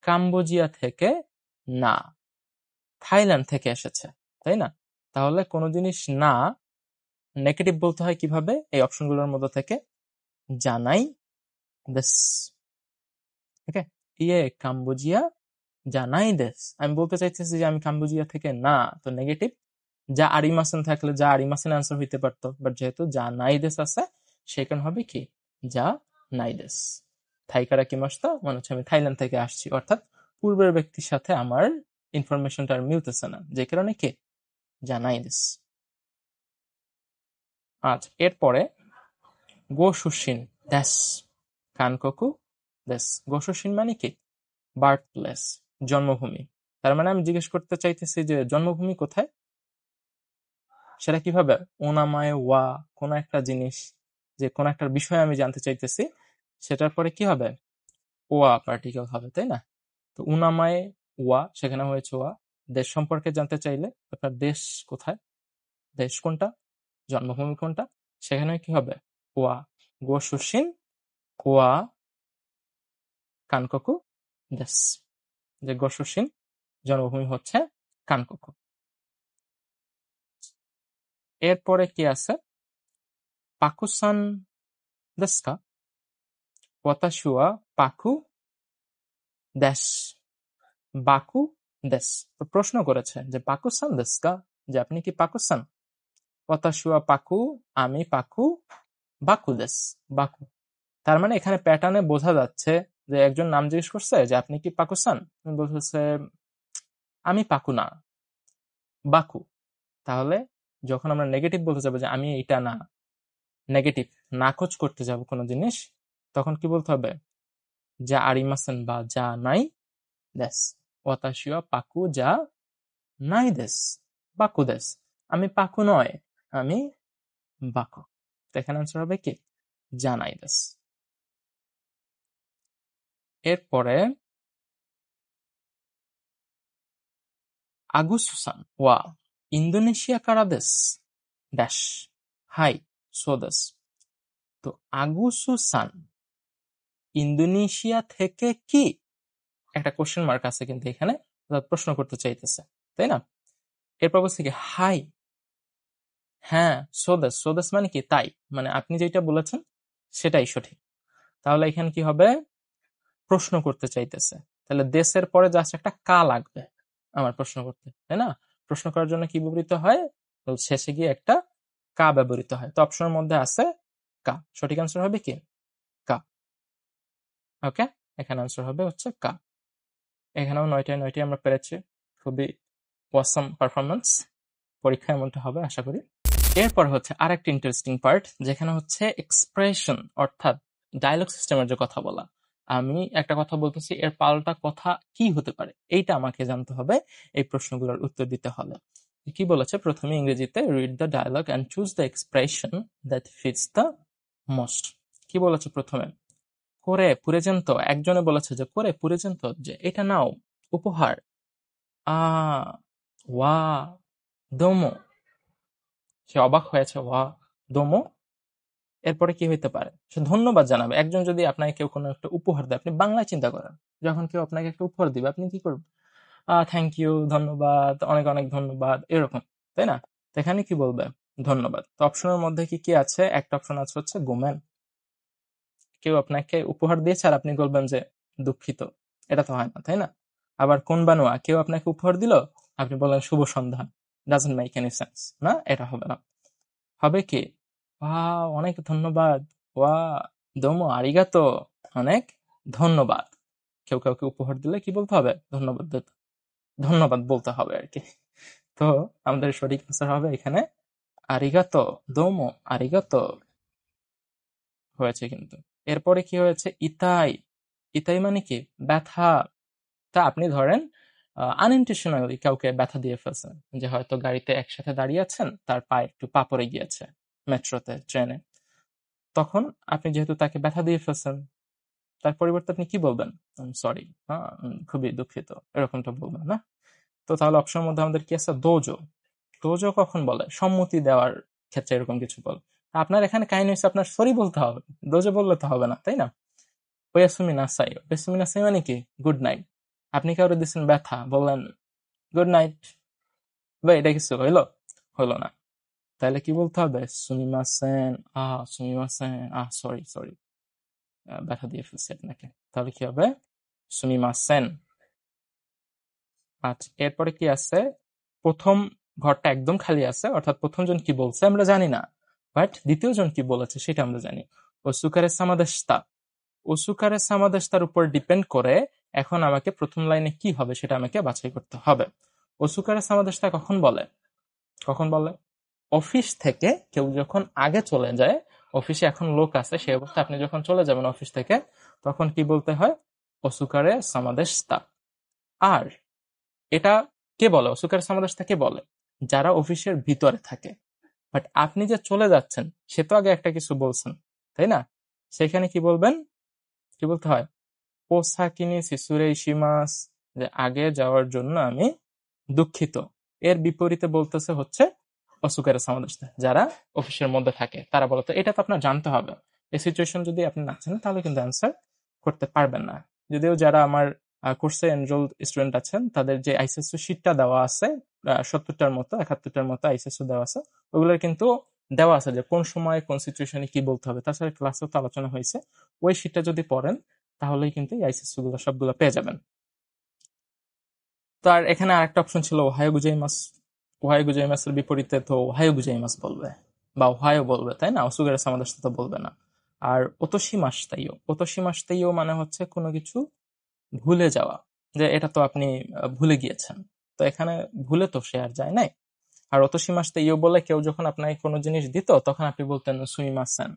কাম্বোজিয়া থেকে না, থাইল্যান্ড থেকে এসেছে, তাই না? তাহলে কোনো জিনিস না নেগেটিভ বলতে হয় কিভাবে? এই অপশনগুলোর মধ্যে থেকে জানাই দেস। ওকে, ইয়ে কাম্বোজিয়া জানাই দেস। আমি বলতে চাইতেছি যে আমি কাম্বোজিয়া থেকে না, তো নেগেটিভ যা আরিমাসেন থাকলে যা আরিমাসেন আনসার হইতে পারতো, বাট যেহেতু যা নাই দেশ আছে, সেখানে হবে কি যা নাই দেশ। থাইকারা কি মাসতা মনে হচ্ছে আমি থাইল্যান্ড থেকে আসছি, অর্থাৎ পূর্বের ব্যক্তির সাথে আমার ইনফরমেশনটা আর মিলতেছে না, যে কারণে কি যা নাই দেশ। আচ্ছা, এরপরে গো সুশিন দেশ কানকোকু দেশ। গো সুশিন মানে কি বার্থ প্লেস, জন্মভূমি। তার মানে আমি জিজ্ঞেস করতে চাইতেছি যে জন্মভূমি কোথায়? সেটা কিভাবে? ওনামায় ওয়া, কোন একটা জিনিস, যে কোন একটা বিষয় আমি জানতে চাইতেছি, সেটার পরে কি হবে? ওয়া পার্টিকেল হবে, তাই না? তো উনামায় ওয়া, সেখানে হয়েছে ওয়া। দেশ সম্পর্কে জানতে চাইলে আপনার দেশ কোথায়, দেশ কোনটা, জন্মভূমি কোনটা, সেখানে কি হবে? ওয়া। গো সুশিন ওয়া কানকোকু দেশ। যে গো সুশিন জন্মভূমি হচ্ছে কানকোকু। এরপরে কি আছে? পাকুসান দেশ কা। ওয়াতাশি ওয়া পাকু দেশ বাকু দেশ। তো প্রশ্ন করেছে যে পাকুসান দেশ কা, যে আপনি কি পাকুসান? ওয়াতাশি ওয়া পাকু, আমি পাকু বাকু দেশ, বাকু। তার মানে এখানে প্যাটার্নে বোঝা যাচ্ছে যে একজন নাম জিজ্ঞেস করছে যে আপনি কি পাকুসান, বলতেছে আমি পাকু না, বাকু। তাহলে যখন আমরা নেগেটিভ বলতে যাবো যে আমি এটা না, নেগেটিভ নাকচ করতে যাব কোনো জিনিস, তখন কি বলতে হবে? যা আরিমাসেন বা যা নাই দেশ। ওয়াতাশি ওয়া পাকু যা নাই দেশ, বাকু দেশ। আমি পাকু নয়, আমি বাকু। তো এখানে আনসার হবে কি জানাই দেশ। এরপরে আগুসুসান ওয়া ইন্দোনেশিয়া কারা দেশ ড্যাশ হাই সো দেশ। তো আগুসুসান ইন্দোনেশিয়া থেকে কি, একটা কোশ্চেন মার্ক আছে কিন্তু এখানে, প্রশ্ন করতে চাইতেছে, তাই না? এরপর বলছে কি হাই, হ্যাঁ সোদেশ। সোদেশ মানে কি তাই, মানে আপনি যেটা বলেছেন সেটাই সঠিক। তাহলে এখানে কি হবে? প্রশ্ন করতে চাইতেছে। তাহলে দেশের পরে জাস্ট একটা কা লাগবে আমার প্রশ্ন করতে, তাই না? প্রশ্ন করার জন্য কি ব্যবহৃত হয়? তো শেষে গিয়ে একটা কা ব্যবহৃত হয়। তো অপশনের মধ্যে আছে কা। সঠিক আনসার হবে কি কা। ওকে, এখানে আনসার হবে হচ্ছে কা। এখানেও 9টায় 9টি আমরা পেরেছি। খুবই অসাম পারফরমেন্স। পরীক্ষা এমনটা হবে আশা করি। এরপর হচ্ছে আরেকটা ইন্টারেস্টিং পার্ট, যেখানে হচ্ছে এক্সপ্রেশন অর্থাৎ ডায়লগ সিস্টেমের যে কথা বলা। আমি একটা কথা বলতেছি, এর পাল্টা কথা কি হতে পারে এইটা আমাকে জানতে হবে, এই প্রশ্নগুলোর উত্তর দিতে হবে। কি বলেছে প্রথমে ইংরেজিতে, read the dialogue and choose the expression that fits the most. কি বলেছে প্রথমে, করে পুরেজেন্ত, একজনে বলেছে যে করে পুরেজেন্ত, যে এটা নাও উপহার। আ ওয়া দোমো, সে অবাক হয়েছে, ওয়া দোমো। এরপরে কি হইতে পারে, সে ধন্যবাদ জানাবে। একজন যদি আপনাকে কেউ কোনো একটা উপহার দেয়, আপনি বাংলায় চিন্তা করেন, যখন কেউ আপনাকে একটা উপহার দিবে আপনি কি করবেন, থ্যাংক ইউ, ধন্যবাদ, অনেক অনেক ধন্যবাদ, এরকম, তাই না? তো এখানে কি বলবে, ধন্যবাদ। তো অপশনের মধ্যে কি কি আছে, একটা অপশন আছে হচ্ছে গোমেন। কেউ আপনাকে উপহার দিয়েছে আর আপনি বলবেন যে দুঃখিত, এটা তো হয় না, তাই না? আবার কোন বানোয়া, কেউ আপনাকে উপহার দিল, আপনি বললেন শুভ সন্ধ্যা, ডাজন্ট মেক এনি সেন্স, না, এটা হবে না। হবে কি, অনেক ধন্যবাদ, ওয়া দোমো আরিগাতো, অনেক ধন্যবাদ। কেউ কাউকে উপহার দিলে কি বলতে হবে, ধন্যবাদ বলতে হবে আর কি। তো আমাদের সঠিক আনসার হবে এখানে আরিগাতো, দোমো আরিগাতো হয়েছে কিন্তু। এরপরে কি হয়েছে, ইতাই। ইতাই মানে কি, ব্যথা। তা আপনি ধরেন আনইনটেনশনালি কাউকে ব্যথা দিয়ে ফেলছেন, যে হয়তো গাড়িতে একসাথে দাঁড়িয়ে আছেন, তার পায়ে একটু পা পড়ে গিয়েছে, মেট্রোতে, ট্রেনে। তখন আপনি যেহেতু তাকে ব্যথা দিয়ে ফেলছেন, তার পরিবর্তে আপনি কি বলবেন, সরি, খুবই দুঃখিত, এরকমটা বলবেন না? তো তাহলে অপশনের মধ্যে আমাদের কি আছে, দোজো। দোজো কখন বলে, সম্মতি দেওয়ার ক্ষেত্রে এরকম কিছু বল। আপনার এখানে কাহিনী হচ্ছে আপনার সরি বলতে হবে, দোজো বললে তো হবে না, তাই না? ওয়াসুমি নাসাই, ওয়াসুমি নাসাই মানে কি, গুড নাইট। আপনি কাউরে দিচ্ছেন ব্যথা, বললেন গুড নাইট, বা এটা কিছু হইলো, হইলো না। তাহলে কি বলতে হবে, সুমিমাসেন, সুমিমাসেন, সরি সরি, ব্যথা দিয়ে ফেলছি আপনাকে। তাহলে কি হবে, সুমিমাসেন। আচ্ছা, এরপরে কি আছে, প্রথম ঘরটা একদম খালি আছে, অর্থাৎ প্রথম জন কি বলছে আমরা জানি না, বাট দ্বিতীয় জন কি বলেছে সেটা আমরা জানি। ওসুকারে সামাদেশতা, ওসুকারে সামাদেশতার উপর ডিপেন্ড করে এখন আমাকে প্রথম লাইনে কি হবে সেটা আমাকে বাছাই করতে হবে। ওসুকারে সামাদেশতা কখন বলে, কখন বলে, অফিস থেকে কেউ যখন আগে চলে যায়, অফিসে এখন লোক আছে, সেই অবস্থা আপনি যখন চলে যাবেন অফিস থেকে, তখন কি বলতে হয়, ওসুকারে সামাদেশতা। আর এটা কে বলে, ওসুকারে সামাদেশতা কে বলে, যারা অফিসের ভিতরে থাকে। বাট আপনি যে চলে যাচ্ছেন, সে তো আগে একটা কিছু বলছেন, তাই না? সেখানে কি বলবেন, কি বলতে হয়, ওসাকিনি শিশুরে ইশিমাস, যে আগে যাওয়ার জন্য আমি দুঃখিত। এর বিপরীতে বলতেছে হচ্ছে অসুকারে সামাদেশতা, যারা অফিসের মধ্যে থাকে তারা বলতো। এটা তো আপনার জানতে হবে। এই সিচুয়েশন যদি আপনি না জানেন তাহলে কিন্তু অ্যান্সার করতে পারবেন না। যদিও যারা আমার কোর্সে এনরোলড স্টুডেন্ট আছেন, তাদের যে আইসিএসও শিটটা দেওয়া আছে, 70টার মতো 71টার মতো আইসিএসও দেওয়া আছে, ওগুলোর কিন্তু দেওয়া আছে যে কোন সময় কোন সিচুয়েশনে কি বলতে হবে। তাছাড়া ক্লাসেও তো আলোচনা হয়েছে, ওই শিটটা যদি পড়েন তাহলেই কিন্তু এই আইসিএস গুলো সবগুলো পেয়ে যাবেন। তো আর এখানে আরেকটা অপশন ছিল ওহায়ো গুজাইমাস। ওহায়ো গুজাইমাসের বিপরীতে তো ওহায়ো গুজাইমাস বলবে, বা ওহায়ো বলবে, তাই না? অসুগের আমাদের সাথে বলবে না। আর ওতোশি মাসতাইও, ওতোশি মাসতাইও মানে হচ্ছে কোনো কিছু ভুলে যাওয়া, যে এটা তো আপনি ভুলে গিয়েছেন। তো এখানে ভুলে তো সে আর যায় নাই। আর ওতোশি মাসতাইও বলে কেউ যখন আপনাকে কোনো জিনিস দিত, তখন আপনি বলতেন সুইমাসেন,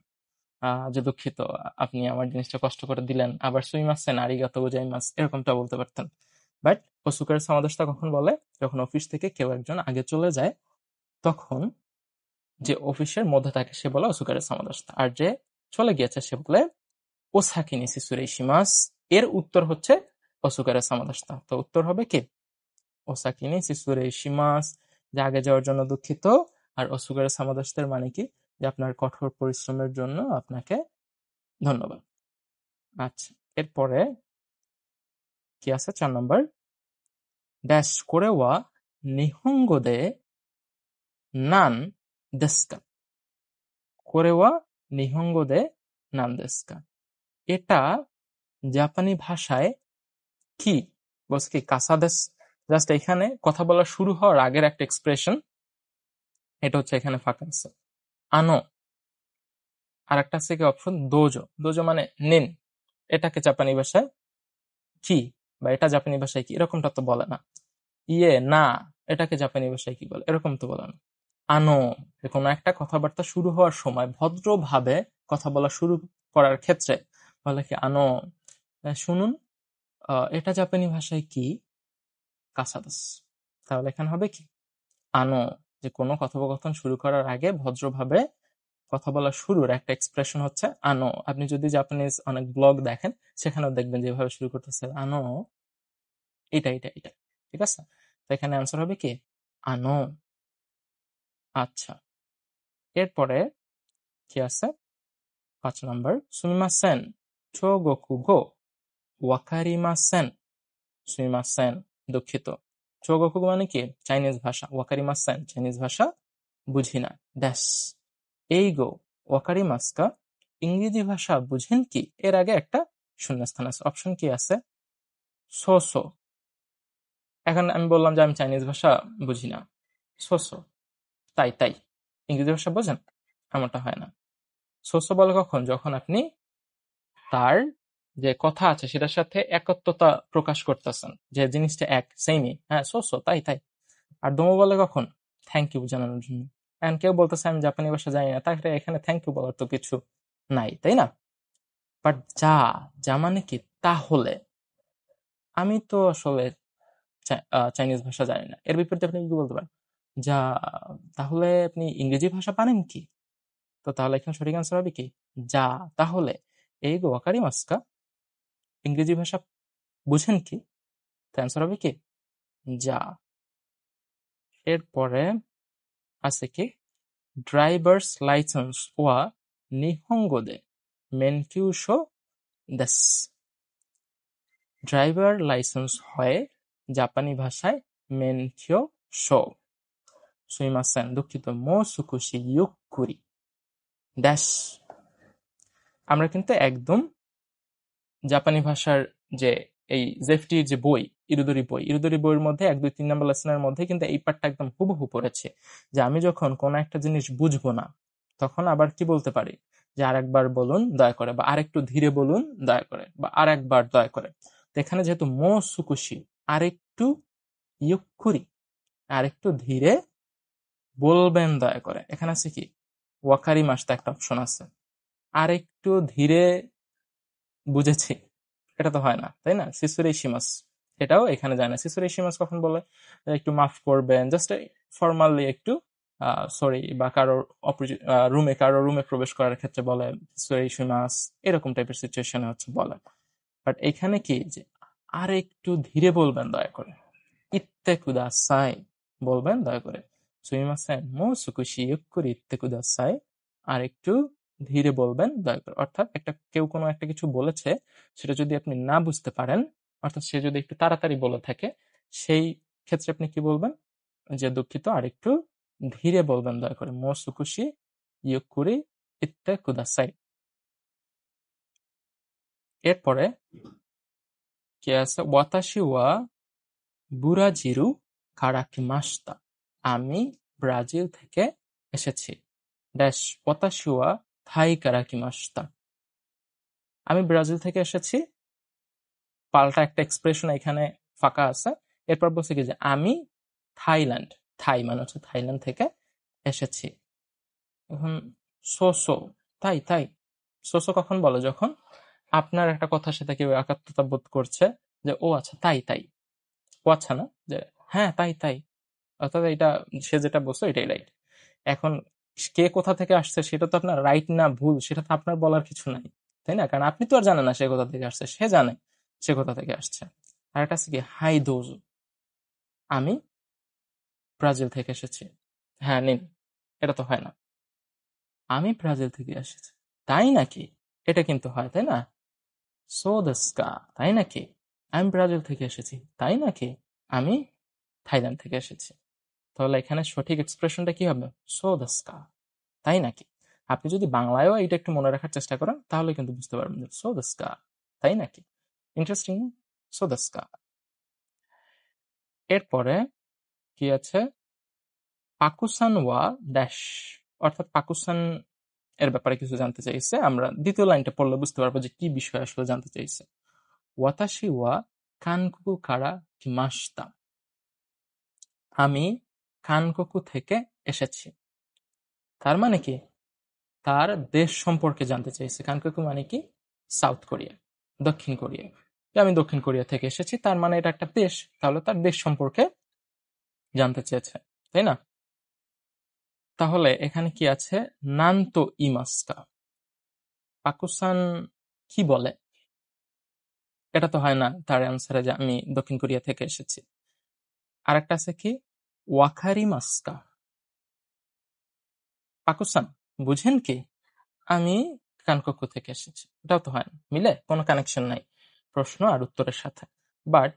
যে দুঃখিত, আপনি আমার জিনিসটা কষ্ট করে দিলেন। আবার সুইমাসেন, আরিগাতো গোজাইমাস, এরকমটা বলতে পারতেন। বাট ওসুকার সামাদেশটা কখন বলে, যখন অফিস থেকে কেউ একজন আগে চলে যায়, তখন যে অফিসের মধ্যে থাকে সে বলে ওসুকার সামাদেশটা, আর যে চলে গিয়েছে সে বলে ওসাকিনি শিসুরে ইশিমাস। এর উত্তর হচ্ছে ওসুকার সামাদেশটা। তো উত্তর হবে কি, ওসাকিনি শিসুরে ইশিমাস, যে আগে যাওয়ার জন্য দুঃখিত। আর ওসুকার সামাদেশটার মানে কি, যে আপনার কঠোর পরিশ্রমের জন্য আপনাকে ধন্যবাদ। আচ্ছা, এরপরে কি আছে, 4 নম্বর, ড্যাশ করে ওয়া নিহঙ্গো দে নান দেস্কা। করে ওয়া নিহঙ্গো দে নান দেস্কা, এটা জাপানি ভাষায় কি, বলছে কি কাসাদেস। জাস্ট এখানে কথা বলা শুরু হওয়ার আগের একটা এক্সপ্রেশন, এটা হচ্ছে এখানে ফাঁকা আছে। আনো। আর একটা আছে কি অপশন দোজো। দোজো মানে নিন। এটাকে জাপানি ভাষায় কি, বা এটা জাপানি ভাষায় কি, এরকমটা তো বলে না। ইয়ে না, এটাকে জাপানি ভাষায় কি বলে, এরকম তো বলে না। আনো, কোনো একটা কথাবার্তা শুরু হওয়ার সময় ভদ্রভাবে কথা বলা শুরু করার ক্ষেত্রে বলে কি আনো। শুনুন, এটা জাপানি ভাষায় কি, কাসাদাস। তাহলে এখানে হবে কি আনো, যে কোনো কথোপকথন শুরু করার আগে ভদ্রভাবে কথা বলা শুরুর একটা এক্সপ্রেশন হচ্ছে আনো। আপনি যদি জাপানিজ অনেক ব্লগ দেখেন, সেখানেও দেখবেন যেভাবে শুরু করতেছে আনো, এটা এটা এটা, ঠিক আছে। তো এখানে অ্যান্সার হবে কি আনো। আচ্ছা, এরপরে কি আছে 5 নম্বর, সুমিমাসেন চৌগকুগো ওয়াকারিমাসেন। সুমিমাসেন, দুঃখিত। চৌগকুগো মানে কি চাইনিজ ভাষা, ওয়াকারিমাসেন চাইনিজ ভাষা বুঝি না, ড্যাশ। এইগো ওয়াকারিমাস্কা, ইংরেজি ভাষা বুঝেন কি, এর আগে একটা শূন্যস্থান আছে, অপশন কি আছে সোসো। এখন আমি বললাম যে আমি চাইনিজ ভাষা বুঝি না, সোসো, তাই তাই। ইংরেজি ভাষা বোঝেন, এমনটা হয় না। সোসো বলে কখন, যখন আপনি তার যে কথা আছে সেটার সাথে একত্বতা প্রকাশ করতেছেন, যে জিনিসটা এক সেমই, হ্যাঁ সোসো তাই তাই। আর দোমো বলে কখন, থ্যাংক ইউ জানানোর জন্য। এখন কেউ বলতেছে আমি জাপানি ভাষা জানি না, তাহলে এখানে থ্যাংক ইউ বলার তো কিছু নাই, তাই না। বাট যা, যা মানে কি তাহলে। আমি তো আসলে চাইনিজ ভাষা জানি না, এর বিপরীতে আপনি কি বলতে পারেন, যা তাহলে আপনি ইংরেজি ভাষা পারেন কি। তো তাহলে এখানে সঠিক আনসার হবে কি যা তাহলে। এই গো ওয়াকারি মাস্কা, ইংরেজি ভাষা বুঝেন কি, তো অ্যান্সার হবে কি যা। এরপরে আছে কি ড্রাইভার্স লাইসেন্স ওয়া নিহঙ্গো দে মেনকিউশো দেস। ড্রাইভার লাইসেন্স হয় জাপানি ভাষায় মেনকিও শো। সুইমাসেন, দুঃখিত, মো সুকুশি ইউকুরি ড্যাশ। আমরা কিন্তু একদম জাপানি ভাষার যে এই জেফটির যে বই, ইরুদরি বইয়ের মধ্যে 1, 2, 3 নম্বর লেসনের মধ্যে কিন্তু এই পার্টটা একদম হুবহু পড়েছে, যে আমি যখন কোন একটা জিনিস বুঝবো না, তখন আবার কি বলতে পারি, যে আরেকবার বলুন দয়া করে, বা আরেকটু ধীরে বলুন দয়া করে, বা আরেকবার দয়া করে। তো এখানে যেহেতু মো সুকুশি, আরেকটু ইয়ুকুরি, আরেকটু ধীরে বলবেন দয়া করে, এখানে আছে কি ওয়াকারি মাসটা একটা অপশন আছে, আরেকটু ধীরে বুঝেছি, এটা তো হয় না, তাই না। সিসুরেশিমাস, এটাও এখানে যায় না। সিসুরেশিমাস কখন বলে, একটু মাফ করবেন, জাস্ট ফর্মালি একটু সরি, বা কারো রুমে প্রবেশ করার ক্ষেত্রে বলে সিসুরেশিমাস, এরকম টাইপের সিচুয়েশনে হচ্ছে বলে। বাট এখানে কি যে আর একটু ধীরে বলবেন দয়া করে, ইত্তে কুদাসাই বলবেন দয়া করে। সুমিমাসেন মো সুকুশি ইউক্কুরি ইত্তে কুদাসাই, আর একটু ধীরে বলবেন দয়া করে। অর্থাৎ কেউ কোনো একটা কিছু বলেছে, সেটা যদি আপনি না বুঝতে পারেন, অর্থাৎ সে যদি একটু তাড়াতাড়ি বলে থাকে, সেই ক্ষেত্রে আপনি কি বলবেন, যে দুঃখিত আর একটু ধীরে বলবেন দয়া করে, মো সুকুশি ইউক্কুরি ইত্তে কুদাসাই। এরপরে কি আছে, ওয়াতাশি ওয়া বুরাজিরু কারাকিমাশিতা, আমি ব্রাজিল থেকে এসেছি, ড্যাশ ওয়াতাশি ওয়া থাই কারাকিমাশিতা। আমি ব্রাজিল থেকে এসেছি, পাল্টা একটা এক্সপ্রেশন এখানে ফাঁকা আছে। এরপর বলছে কি যে আমি থাইল্যান্ড, থাই মানে হচ্ছে থাইল্যান্ড থেকে এসেছি। এখন সোসো, তাই তাই। সোসো কখন বলে, যখন আপনার একটা কথার সাথে কেউ একাত্মতা বোধ করছে, যে ও আচ্ছা তাই তাই, ও আচ্ছা না, যে হ্যাঁ তাই তাই, অর্থাৎ এটা সে যেটা বলছে এটাই রাইট। এখন কে কোথা থেকে আসছে সেটা তো আপনার রাইট না ভুল, সেটা তো আপনার বলার কিছু নাই, তাই না, কারণ আপনি তো আর জানেন না সে কোথা থেকে আসছে, সে জানে সে কোথা থেকে আসছে। আর একটা আছে কি হাই দোজ, আমি ব্রাজিল থেকে এসেছি, হ্যাঁ নিন, এটা তো হয় না। আমি ব্রাজিল থেকে এসেছি, তাই নাকি, এটা কিন্তু হয়, তাই না। সো দেস্কা, তাই নাকি, আমি ব্রাজিল থেকে এসেছি, তাই নাকি, আমি থাইল্যান্ড থেকে এসেছি। তাহলে এখানে সঠিক এক্সপ্রেশনটা কি হবে, সো দেস্কা, তাই নাকি। আপনি যদি বাংলায়ও এটা একটু মনে রাখার চেষ্টা করেন, তাহলে কিন্তু বুঝতে পারবেন যে সো দেস্কা, তাই নাকি। ইন্টারেস্টিং, সো দেস্কা। এরপরে কি আছে, পাকুসান ওয়া ড্যাশ, অর্থাৎ পাকিস্তান এর ব্যাপারে কিছু জানতে চাইছে। আমরা দ্বিতীয় লাইনটা পড়লে বুঝতে পারবো যে কি বিষয় আসলে জানতে চাইছে। ওয়াতাশি ওয়া কানকুকু কারা কিমাশিতা, আমি কানকুকু থেকে এসেছি। তার মানে কি, তার দেশ সম্পর্কে জানতে চাইছে। কানকুকু মানে কি, সাউথ কোরিয়া, দক্ষিণ কোরিয়া। আমি দক্ষিণ কোরিয়া থেকে এসেছি, তার মানে এটা একটা দেশ, তাহলে তার দেশ সম্পর্কে জানতে চেয়েছে, তাই না? তাহলে এখানে কি আছে, নানতো ইমাস্তা, পাকুসান কি বলে? এটা তো হয় না তার অ্যান্সারে যে আমি দক্ষিণ কোরিয়া থেকে এসেছি। আরেকটা আছে কি, ওয়াকারি মাস্কা, পাকুসান বুঝেন কি আমি কানকক্কু থেকে এসেছি। এটাও তো হয় না, মিলে কোনো কানেকশন নাই প্রশ্ন আর উত্তরের সাথে। বাট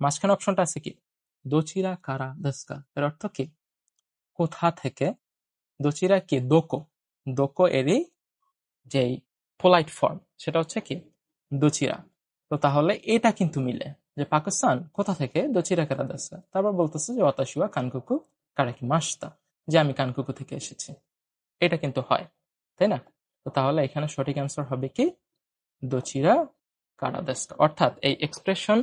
মাঝখানে অপশনটা আছে কি, দোচিরা কারা দেস্কা, এর অর্থ কি, কোথা থেকে। দোচিরা কি, দোকো, দোকো এরই যেই পোলাইট ফর্ম সেটা হচ্ছে কি, দোচিরা। তো তাহলে এটা কিন্তু মিলে যে পাকিস্তান কোথা থেকে, দোচিরা কারা দেস্কা। তারপর বলতেছে যে ওয়াতাশিওয়া কানকুকু কারাকি মাস্তা, যে আমি কানকুকু থেকে এসেছি। এটা কিন্তু হয়, তাই না? তো তাহলে এখানে সঠিক অ্যান্সার হবে কি, দোচিরা কারা দেস্কা। অর্থাৎ এই এক্সপ্রেশন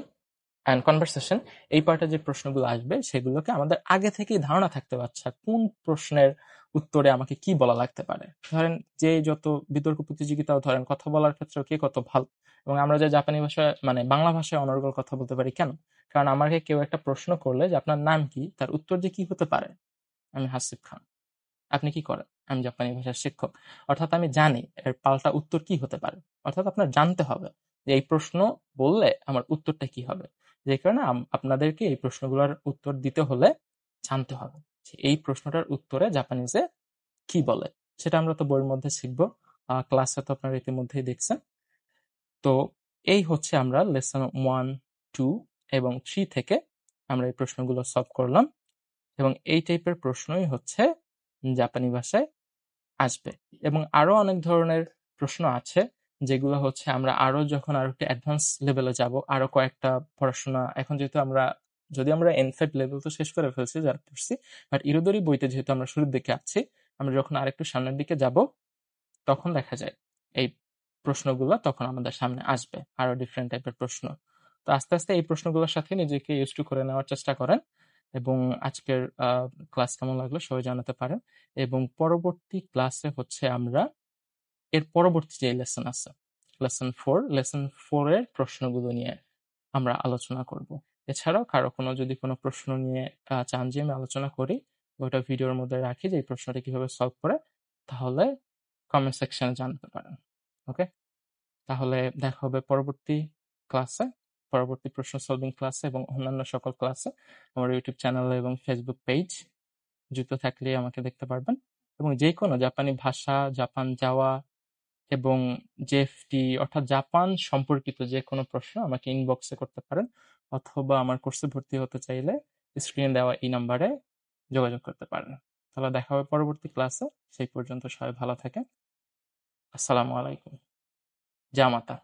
অ্যান্ড কনভারসেশন এই পার্টে যে প্রশ্নগুলো আসবে সেগুলোকে আমাদের আগে থেকেই ধারণা থাকতে পারছে কোন প্রশ্নের উত্তরে আমাকে কি বলা লাগতে পারে। ধরেন যে যত বিতর্ক প্রতিযোগিতাও ধরেন, কথা বলার ক্ষেত্রে কে কত ভালো। এবং আমরা যে জাপানি ভাষায় মানে বাংলা ভাষায় অনর্গল কথা বলতে পারি কেন? কারণ আমাকে কেউ একটা প্রশ্ন করলে যে আপনার নাম কি, তার উত্তর যে কি হতে পারে, আমি হাসিব খান। আপনি কি করেন? আমি জাপানি ভাষার শিক্ষক। অর্থাৎ আমি জানি এর পাল্টা উত্তর কি হতে পারে। অর্থাৎ আপনার জানতে হবে যে এই প্রশ্ন বললে আমার উত্তরটা কি হবে। যে কারণে আপনাদেরকে এই প্রশ্নগুলোর উত্তর দিতে হলে জানতে হবে যে এই প্রশ্নটার উত্তরে জাপানিজে কি বলে। সেটা আমরা তো বইয়ের মধ্যে শিখবো, ক্লাসে তো আপনারা ইতিমধ্যেই দেখছেন। তো এই হচ্ছে আমরা লেসন 1, 2 এবং 3 থেকে আমরা এই প্রশ্নগুলো সলভ করলাম। এবং এই টাইপের প্রশ্নই হচ্ছে জাপানি ভাষায় আসবে। এবং আরো অনেক ধরনের প্রশ্ন আছে যেগুলো হচ্ছে আমরা আরো যখন আরো একটু অ্যাডভান্স লেভেলে যাব, আরো কয়েকটা পড়াশোনা, এখন যেহেতু আমরা যদি আমরা N5 লেভেল তো শেষ করে ফেলছি যারা পড়ছি, বাট ইরোদরি বইতে যেহেতু আমরা শুরুর দিকে আছি, আমরা যখন আরেকটু সামনের দিকে যাব তখন দেখা যায় এই প্রশ্নগুলো তখন আমাদের সামনে আসবে, আরো ডিফারেন্ট টাইপের প্রশ্ন। তো আস্তে আস্তে এই প্রশ্নগুলোর সাথে নিজেকে ইউজ টু করে নেওয়ার চেষ্টা করেন। এবং আজকের ক্লাস কেমন লাগলো সবাই জানাতে পারেন। এবং পরবর্তী ক্লাসে হচ্ছে আমরা এর পরবর্তী যে লেসন আছে, লেসন 4 এর প্রশ্নগুলো নিয়ে আমরা আলোচনা করব। এছাড়াও কারো যদি কোনো প্রশ্ন নিয়ে চান যে আমি আলোচনা করি, ওটা ভিডিওর মধ্যে রাখি যে এই প্রশ্নটা কিভাবে সলভ করে, তাহলে কমেন্ট সেকশনে জানাতে পারেন। ওকে, তাহলে দেখা হবে পরবর্তী ক্লাসে, পরবর্তী প্রশ্ন সলভিং ক্লাসে এবং অন্যান্য সকল ক্লাসে। আমার ইউটিউব চ্যানেল এবং ফেসবুক পেজ যুক্ত থাকলে আমাকে দেখতে পারবেন। এবং যে কোনো জাপানি ভাষা, জাপান যাওয়া এবং জেএফটি অর্থাৎ জাপান সম্পর্কিত যে কোনো প্রশ্ন আমাকে ইনবক্সে করতে পারেন, অথবা আমার কোর্সে ভর্তি হতে চাইলে স্ক্রিনে দেওয়া এই নাম্বারে যোগাযোগ করতে পারেন। তাহলে দেখা হবে পরবর্তী ক্লাসে। সেই পর্যন্ত সবাই ভালো থাকেন। আসসালামু আলাইকুম। জামাতা।